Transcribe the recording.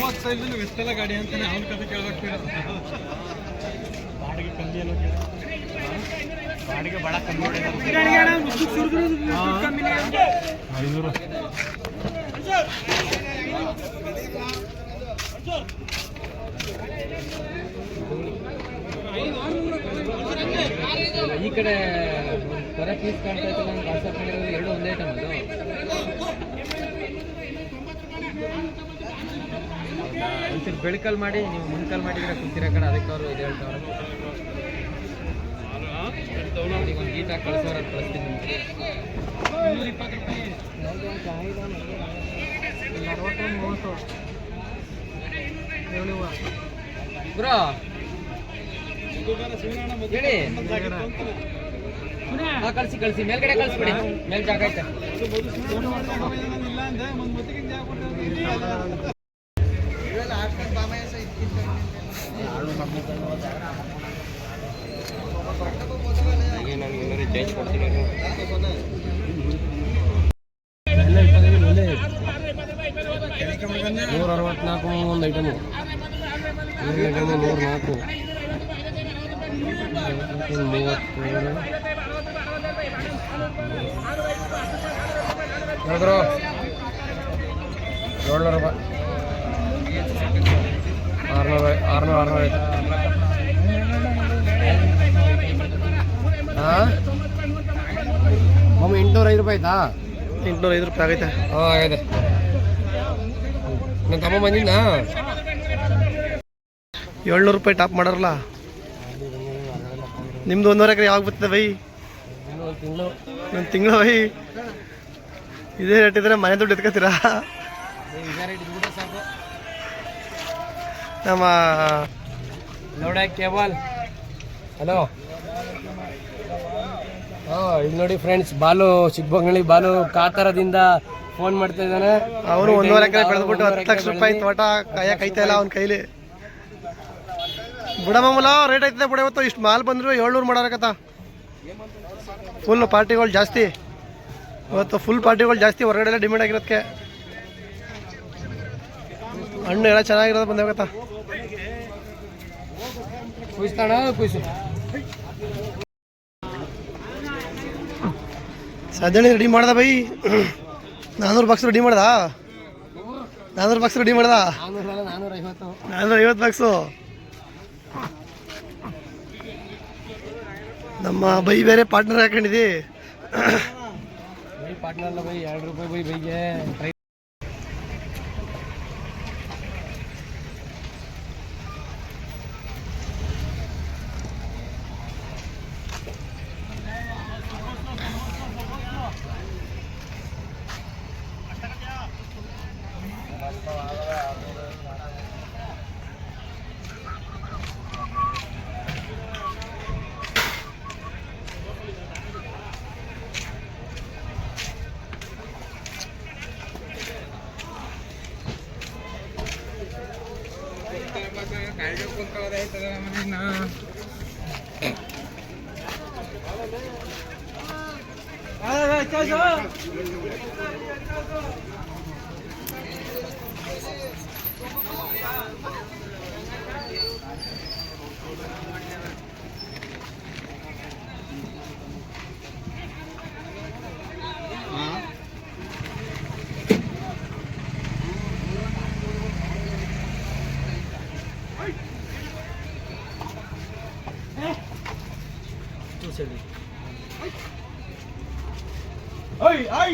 ವಿಸ್ತಲ ಗಾಡಿ ಅಂತಾನೆ ಅವನ ಕಥೆ ಕೇಳಬೇಕು. ಬಾಡಿಗೆ ಕಮ್ಮಿ ಎಲ್ಲ ಬಾಡಿಗೆ ಭಾಳ ಕಮ್ಮಿ 500. ಈ ಕಡೆ ಬರ ಪೀಸ್ ಕಾಣ್ತಾ ಇತ್ತು ನಾನು ವಾಟ್ಸಪ್ ಮಾಡಿರೋದು 2 ಒಂದೇ ಐಟಮ್ ಅದು. ಒಂಚೂರು ಬೆಳಕಲ್ಲಿ ಮಾಡಿ ನೀವು ಮುನ್ಕಲ್ ಮಾಡಿದ್ರೆ ಕುಂತಿರೋ ಕಡೆ ಅದಕ್ಕೆ ಅವರು ಇದು ಹೇಳ್ತಾವ್ರೆ. ಈಗ ಒಂದು ಗೀಟ ಕಳಿಸೋರು ಅದು ಕಳಿಸ್ತೀನಿ ನಿಮಗೆ. 220 ರೂಪಾಯಿ 60 ಬ್ರೋ ಹೇಳಿ. ಕಳಿಸಿ ಕಳಿಸಿ ಮೇಲ್ಗಡೆ ಕಳಿಸ್ಬಿಡಿ, ಮೇಲ್ ಜಾಗ ಐತೆ. ಜಯಿಸ್ಕೊಡ್ತೀನಿ. 164 ಒಂದು ಐಟಮು, 104 33 ಹೇಳಿದ್ರು 700 ರೂಪಾಯಿ 600 ಐತೆ. ಹಾಂ ಮಮ್ಮಿ 805 ರೂಪಾಯಿ ಆಯ್ತಾ? 805 ರೂಪಾಯಿ ಆಗೈತೆ. ಹಾಂ ಆಗಿದೆ. ನನ್ನ ತಮ್ಮ ಬಂದಿದ್ದ 700 ರೂಪಾಯಿ ಟಾಪ್ ಮಾಡಾರಲ್ಲ. ನಿಮ್ದು 1.5 ಎಕರೆ ಯಾವಾಗ ಬರ್ತದೆ ಬೈ? ಒಂದು ತಿಂಗಳು ಬೈ. ಇದೇ ರೇಟ್ ಇದ್ರೆ ಮನೆ ದುಡ್ಡು ಎತ್ಕೋತೀರಾ? ನಮ್ಮ ನೋಡ ಕೇಬಲ್. ಹಲೋ ಇಲ್ಲಿ ನೋಡಿ ಫ್ರೆಂಡ್ಸ್, ಬಾಲು ಚಿಕ್ಕಬಂಗಳಿ ಬಾಲು ಕಾತರದಿಂದ ಫೋನ್ ಮಾಡ್ತಾ ಇದ್ದಾನೆ. ಅವನು 1.5 ಎಕರೆ ಬೆಳೆದ್ಬಿಟ್ಟು 10 ಲಕ್ಷ ರೂಪಾಯಿ ತೋಟ ಕೈತಾ ಇಲ್ಲ ಅವನ ಕೈಲಿ. ಬುಡಮಲ್ಲ ರೇಟ್ ಐತದೆ ಬುಡ. ಇವತ್ತು ಇಷ್ಟು ಮಾಲ್ ಬಂದ್ರು 700 ಮಾಡಾರಕತ್ತ. ಫುಲ್ ಪಾರ್ಟಿಗಳು ಜಾಸ್ತಿ ಇವತ್ತು, ಫುಲ್ ಪಾರ್ಟಿಗಳು ಜಾಸ್ತಿ. ಹೊರಗಡೆ ಎಲ್ಲ ಡಿಮ್ಯಾಂಡ್ ಆಗಿರೋದಕ್ಕೆ ಹಣ್ಣು ಎಲ್ಲ ಚೆನ್ನಾಗಿರೋದು ಬಂದಾಗತ್ತ. ಕುಯ್ಸ್ತಾಣ ಕುಯ್ಸು. ಸದ್ಯಣಿ ರೆಡಿ ಮಾಡ್ದ ಬೈ. 400 ಬಾಕ್ಸ್ ರೆಡಿ ಮಾಡ್ದ. 400 ಬಾಕ್ಸ್ ರೆಡಿ ಮಾಡ್ದ. 450 ಬಾಕ್ಸು. ನಮ್ಮ ಬೈ ಬೇರೆ ಪಾರ್ಟ್ನರ್ ಹಾಕೊಂಡಿದ್ದಿ. ಪಾರ್ಟ್ನರ್ ಅಲ್ಲ ಬೈ, 2 ರೂಪಾಯಿ ಬೈ ಬೈಗೆ. Hey, hey!